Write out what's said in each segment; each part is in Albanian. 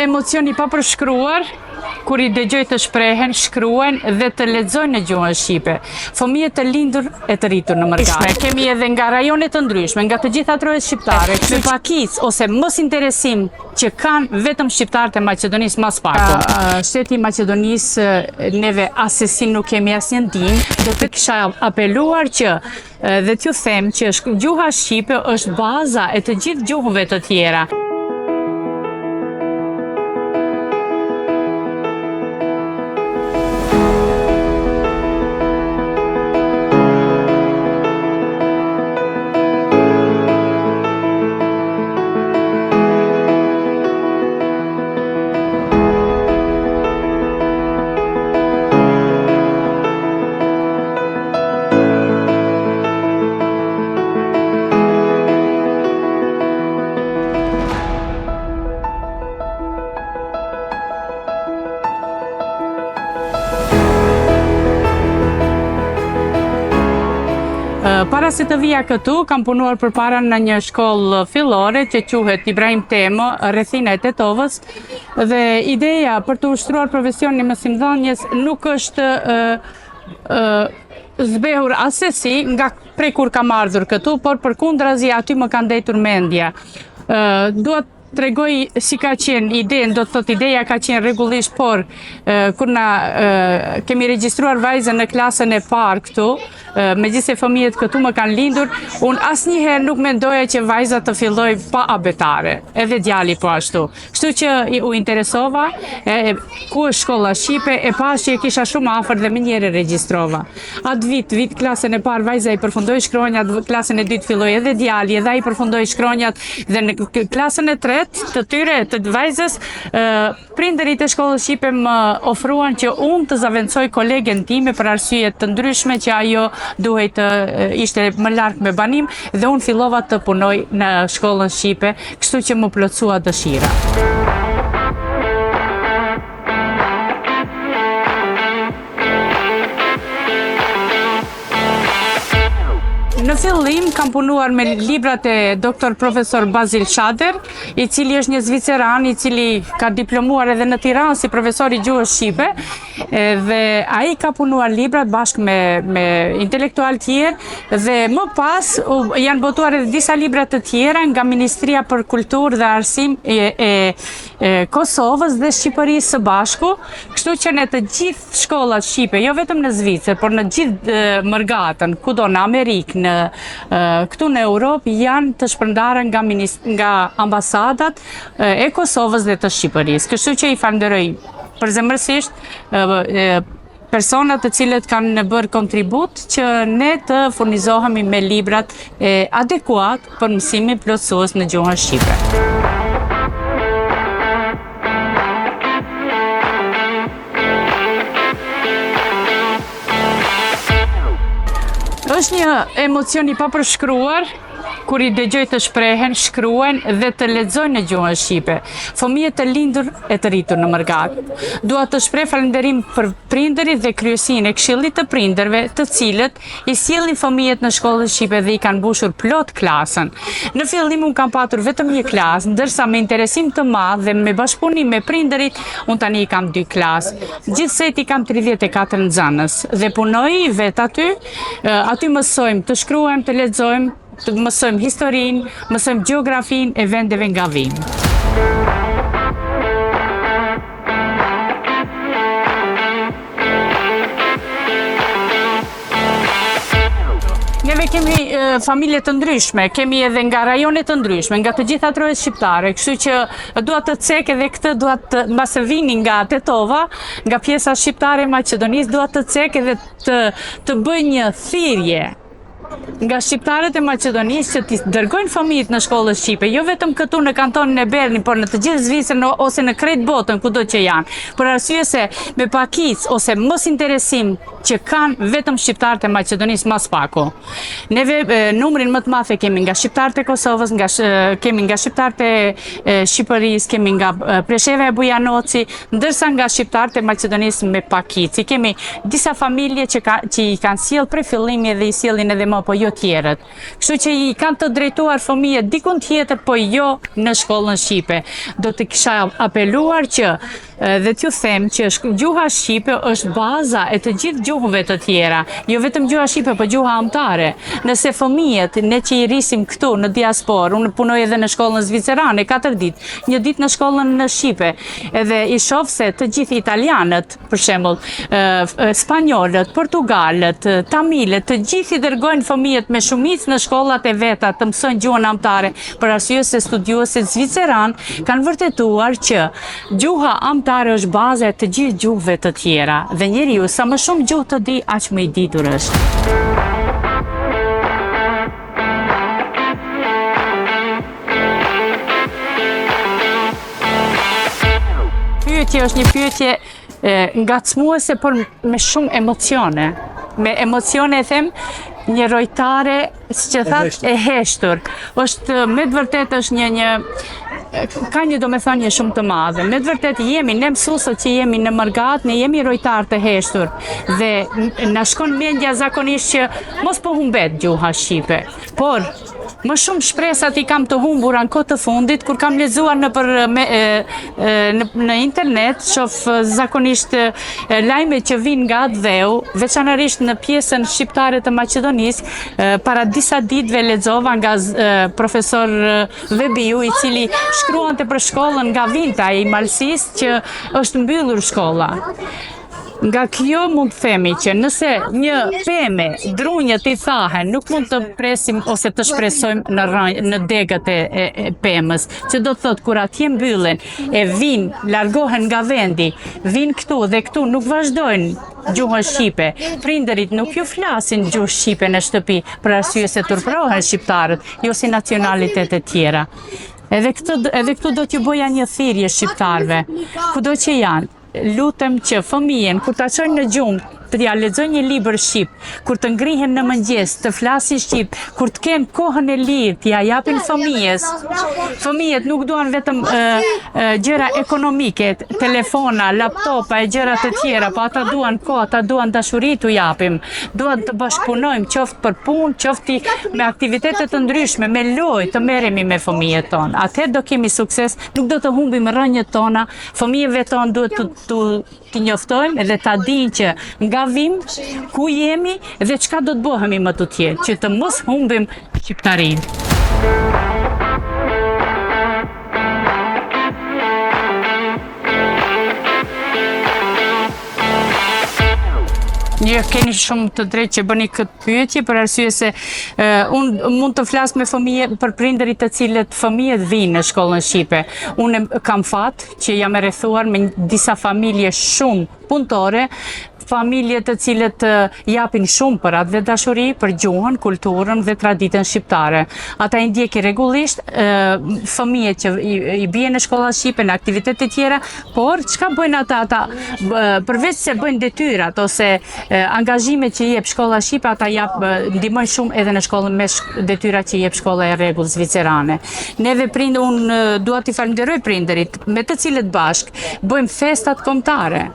emocion I papërshkruar kur I dëgjoj të shprehen, shkruajnë dhe të lexojnë në gjuhën shqipe. Fëmijët të lindur e të rritur në Mërgat. Kemi edhe nga rajone të ndryshme, nga të gjitha trojet shqiptare, me pakicë ose mos interesim që kanë vetëm shqiptarët e Maqedonisë mas paku. Shteti I Maqedonisë neve asesin nuk kemi asnjë ndihmë, do të kisha apeluar që dhe t'ju them që gjuha shqipe është baza e të gjithë gjuhëve të tjera. Para se të vija këtu, kam punuar përpara në një shkollë fillore që quhet Ibrahim Temo, rrethina e Tetovës, dhe ideja për të ushtruar profesionin e mësimdhënies nuk është zbehur asesi nga prej kur kam ardhur këtu, por përkundrazi aty më ka ndetur mendja. Dua tregoj si ka qenë ideja, do të thotë ideja ka qenë rregullisht, por kur na kemi regjistruar vajzën në klasën e parë këtu, megjithëse fëmijët këtu më kanë lindur, unë asnjëherë nuk mendoja që vajza të filloj pa abetare, edhe djali po ashtu. Kështu që u interesova, ku është shkolla shqipe, e pas që e kisha shumë afër dhe më njëherë regjistrova. Atë vit klasën e parë vajza I përfundoi shkronjat, klasën e dytë filloi edhe djali, edhe ai përfundoi shkronjat, dhe në klasën e tretë të tyre të vajzës, prindërit e shkollës shqipe më ofruan që unë të zaventsoj kolegen time për arsye të ndryshme që ajo duhej të ishte më larg me banim, dhe unë fillova të punoj në shkollën shqipe, kështu që më plotësua dëshira. Në fillim kam punuar me librat e doktor profesor Bazil Shader, I cili është një zviceran, I cili ka diplomuar edhe në Tiranë si profesor I gjuhës shqipe, dhe ai ka punuar librat bashkë me intelektual tjerë, dhe më pas janë botuar edhe disa libra të tjera nga Ministria për Kulturë dhe Arsim e Kosovës dhe Shqipërisë së bashku, kështu që në të gjithë shkollat shqipe, jo vetëm në Zvicër, por në gjithë Mërgatën, kudo në Amerikë, këtu në Europë, janë të shpërndarë nga ambasadat e Kosovës dhe të Shqipërisë. Kështu që I falenderoj përzemërsisht personat të cilët kanë bërë kontribut që ne të furnizohemi me librat adekuat për mësimin plotësues në gjuhën shqipe. Është një emocion I papërshkruar kur I dëgjoj të shprehen, shkruajnë dhe të lexojnë në gjuhën shqipe. Fëmijët të lindur e të rritur në Mërgat. Dua të shpreh falënderim për prindërit dhe kryesinë e Këshillit të Prindërve, të cilët I sjellin fëmijët në shkollën shqipe dhe I kanë mbushur plot klasën. Në fillim unë kam patur vetëm një klasë, ndërsa me interesim të madh dhe me bashkëpunim me prindërit, unë tani I kam 2 klasë. Gjithsesi kam 34 nxënës dhe punoj vet aty. Aty mësojmë të shkruajmë, të lexojmë, të mësojmë historinë, mësojmë gjeografinë e vendeve nga vim. Neve kemi familje të ndryshme, kemi edhe nga rajone të ndryshme, nga të gjitha trojet shqiptare, kështu që dua të cek edhe këtë, dua të mbase vini nga Tetova, nga pjesa shqiptare e Maqedonisë, dua të cek edhe të bëj një thirrje nga shqiptarët e Maqedonisë që t'i dërgojnë fëmijët në shkollën shqipe, jo vetëm këtu në kantonin e Bernin, por në të gjithë Zvicrën ose në krejt botën kudo që janë, për arsye se me pakicë ose mos interesim që kanë vetëm shqiptarët e Maqedonisë mas paku. Neve numrin më të madh kemi nga shqiptarët e Kosovës, kemi nga shqiptarët e Shqipërisë, kemi nga Presheva e Bujanoci, ndërsa nga shqiptarët e Maqedonisë me pakicë. Kemi disa familje që I kanë sjell prej fillimi dhe I sjellin edhe më po jo tjerët. Kështu që i kanë të drejtuar fëmijët dikun tjetër, po jo në shkollën shqipe. Do të kisha apeluar që dhe t'ju them që gjuha shqipe është baza e të gjithë gjuhëve të tjera, jo vetëm gjuha shqipe, po gjuha amtare. Nëse fëmijët, ne që i rrisim këtu në diasporë, unë punoj edhe në shkollën zvicerane 4 ditë, një ditë në shkollën në shqipe, edhe i shoh se të gjithë italianët, për shembull, spanjollët, portugalët, tamilët, të gjithë i dërgojnë fëmijët me shumicë në shkollat e veta të mësojnë gjuhën amtare, për arsye se studiuesit zviceran kanë vërtetuar që gjuha amtare është baza e të gjithë gjuhëve të tjera dhe njeriu sa më shumë gjuhë të di, aq më i ditur është. Pyetje është një pyetje ngacmuese, por me shumë emocione. Me emocione e them një rojtare, si që thatë, e heshtur. Është, me të vërtet është një ka një domethënie shumë të madhe. Me të vërtet jemi, ne mësuesët që jemi në Mërgat, ne jemi rojtar të heshtur dhe na shkon mendja zakonisht që mos po humbet gjuha shqipe. Por më shumë shpresat i kam të humbura në kohë të fundit, kur kam lexuar në internet, shoh zakonisht lajme që vijnë nga Dheu, veçanërisht në pjesën shqiptare të Maqedonisë. Para disa ditëve lexova nga profesor Vebiu, i cili shkruante për shkollën nga Vinta i Malsisë, që është mbyllur shkolla. Nga kjo mund të themi që nëse një pemë drunjët i thahen, nuk mund të presim ose të shpresojmë në degët e pemës, që do të thotë kur atje mbyllen e vinë, largohen nga vendi, vinë këtu dhe këtu nuk vazhdojnë gjuhën shqipe. Prindërit nuk ju flasin gjuhë shqipe në shtëpi për arsye se turprohen shqiptarët, jo si nacionalitetet tjera. Edhe këtu do t'ju boja një thirrje shqiptarëve, kudo që janë. Lutem që fëmijën, kur ta çojnë në gjumë, të ja lexojnë një libër shqip, kur të ngrihen në mëngjes, të flasin shqip, kur të kenë kohën e lirë, t'ja japin fëmijës. Fëmijët nuk duan vetëm gjëra ekonomike, telefona, laptopa e gjëra të tjera, po ata duan kohë, ata duan dashuri t'u japim. Duan të bashkëpunojmë, qoftë për punë, qoftë me aktivitete të ndryshme, me lojë, të merremi me fëmijët tonë. Atëherë do kemi sukses, nuk do të humbim rrënjët tona. Fëmijëve tonë duhet t'i njoftojmë edhe ta dinë që nga vim, ku jemi dhe çka do të bëhemi më tutje, që të mos humbim shqiptarinë. Një keni shumë të drejtë që bëni këtë pyetje, për arsye se unë mund të flas me fëmijë për prindërit të cilët fëmijët vinë në shkollën shqipe. Unë kam fat që jam e rrethuar me disa familje shumë punëtore, familje të cilët japin shumë për atë dhe dashuri për gjuhën, kulturën dhe traditën shqiptare. Ata i ndjekin rregullisht fëmijët që i bien në shkolla shqipe, në aktivitete tjera, por çka bëjnë ata përveç se bëjnë detyrat ose angazhimet që i jep shkolla shqipe, ata ndihmojnë shumë edhe në shkollën me detyrat që i jep shkolla e rregull zvicerane. Neve unë dua t'i falenderoj prindërit, me të cilët bashk bëjmë festat kombëtare.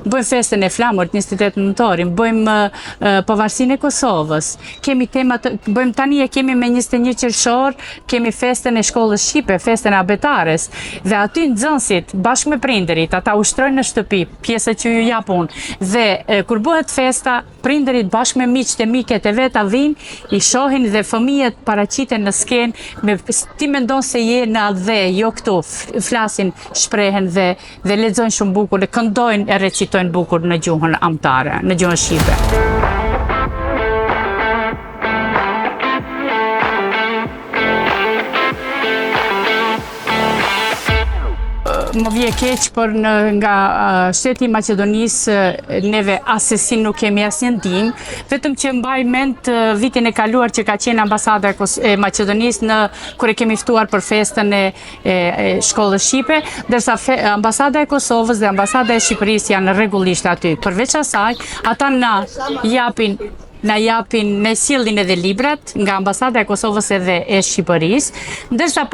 Bëjmë festën e flamurt 28 nëntorin, bëjmë pavarësinë e Kosovës. Kemi bëjmë tani kemi me 21 qershor, kemi festën e shkollës shqipe, festën e abetares. Dhe aty nxënësit bashkë me prindërit, ata ushtrojnë në shtëpi pjesët që ju jap unë. Dhe kur bëhet festa, prindërit bashkë me miqtë e miket e veta vinë, i shohin dhe fëmijët paraqiten në skenë, ti mendon se je në dhe jo këtu, flasin, shprehen dhe lexojnë shumë bukur, dhe këndojnë e recitojnë bukur në gjuhën amtare, në gjuhën shqipe. Më vje keq, por nga shteti i Maqedonisë neve asesin nuk kemi asnjë ndihmë, vetëm që mbaj mend vitin e kaluar që ka qenë ambasada e Maqedonisë kur e kemi ftuar për festën e shkollës shqipe, ndërsa ambasada e Kosovës dhe ambasada e Shqipërisë janë rregullisht aty. Përveç asaj, ata na japin na japin, ne sillin edhe librat nga ambasada e Kosovës edhe e Shqipërisë, ndërsa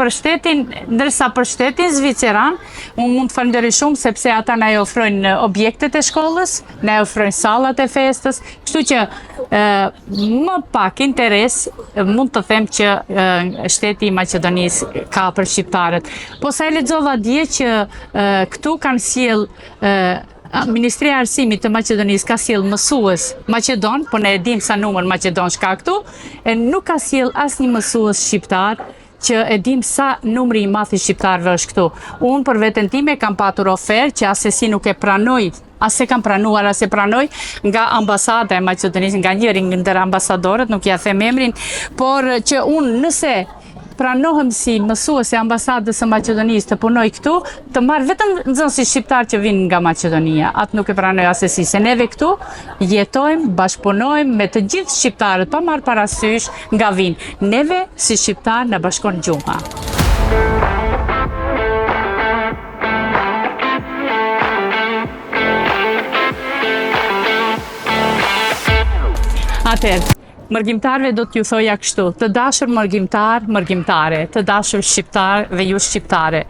për shtetin zviceran, unë mund të falenderoj shumë sepse ata na ofrojnë objektet e shkollës, na ofrojnë sallat e festës, kështu që më pak interes mund të them që shteti i Maqedonisë ka për shqiptarët. Po sa e lexova dje që këtu kanë sjell Ministria e Arsimit të Maqedonisë ka sjell mësues maqedon, po ne e dim sa numër maqedonsh ka këtu, e nuk ka sjell asnjë mësues shqiptar që e dim sa numri i madh i shqiptarëve është këtu. Unë për veten time kam patur ofertë që asesi nuk e pranoj, as e kam pranuar, as e pranoj nga ambasada e Maqedonisë, nga njëri ndër ambasadorët, nuk ja them emrin, por që unë nëse pranohem si mësues e ambasadës së Maqedonisë të punoj këtu, të marr vetëm nxënësit shqiptar që vinë nga Maqedonia. Atë nuk e pranoj asesi, se neve këtu jetojmë, bashkëpunojmë me të gjithë shqiptarët, pa marrë parasysh nga vinë. Neve si shqiptar na bashkon gjuma. Atëherë, mërgjimtarve do t'ju thoja kështu: të dashur mërgjimtar, mërgjimtare, të dashur shqiptar dhe ju shqiptare.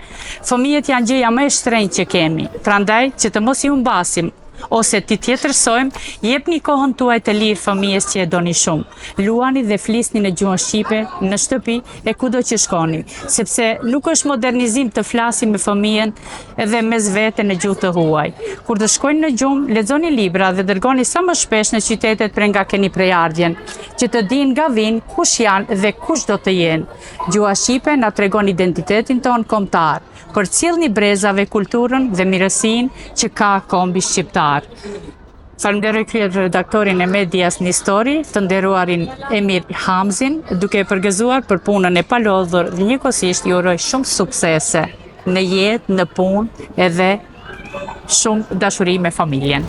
Fëmijët janë gjëja më e shtrenjtë që kemi, prandaj që të mos i humbasim ose ti tjetërsojmë, jepni kohën tuaj të lirë fëmijës që e doni shumë. Luani dhe flisni në gjuhën shqipe, në shtëpi e kudo që shkoni, sepse nuk është modernizim të flasim me fëmijën edhe mes vete në gjuhë të huaj. Kur të shkojnë në gjumë, lexoni libra dhe dërgoni sa më shpesh në qytetet prej nga keni prejardhjen, që të dinë nga vinë kush janë dhe kush do të jenë. Gjuha shqipe na tregon identitetin ton kombëtar, përcjellni brezave kulturën dhe mirësinë që ka kombi shqiptar. Falenderoj kryeredaktorin e Medias një Histori, të nderuarin Emir Hamzin, duke e përgëzuar për punën e palodhur dhe njëkohësisht ju uroj shumë suksese në jetë, në punë edhe shumë dashuri me familjen.